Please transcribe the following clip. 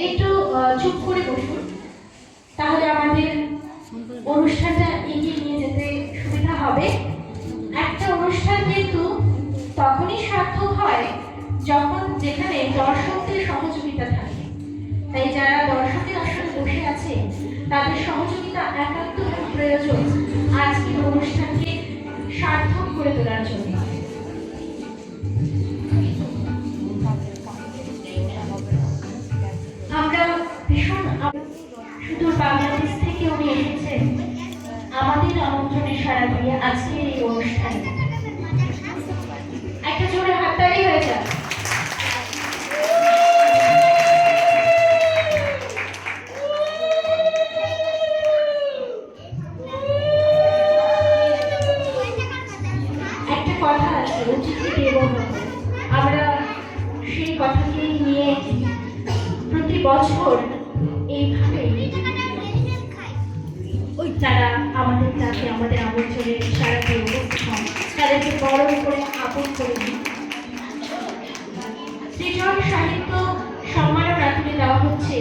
একটু চুপ করে বসুন, তাহলে আমাদের অনুষ্ঠানটা এগিয়ে নিয়ে যেতে সুবিধা হবে। একটা অনুষ্ঠান কিন্তু তখনই সার্থক হয় যখন যেখানে দর্শকদের সহযোগিতা থাকে। তাই যারা দর্শকের আসলে বসে আছে তাদের সহযোগিতা একান্ত প্রয়োজন আজকের অনুষ্ঠানকে সার্থক করে তোলার জন্য। আমরা ভীষণ সুদূর বাংলাদেশ থেকে উনি এসেছেন আমাদের আমন্ত্রণে সাড়া দিয়ে আজকের এই অনুষ্ঠানে। একটা জোরে হাততালি হয়ে যাক। একটা কথা আছে, অতিথি দেবো ভব। আমরা সেই কথাকেই নিয়ে প্রতি বছর এইভাবে যারা আমাদের কাছে আমাদের আমন্ত্রণে সারা দিয়ে উপস্থিত হন তাদেরকে বরণ করে আপন করে নিই। সৃজন সাহিত্য সম্মাননা তুলে দেওয়া হচ্ছে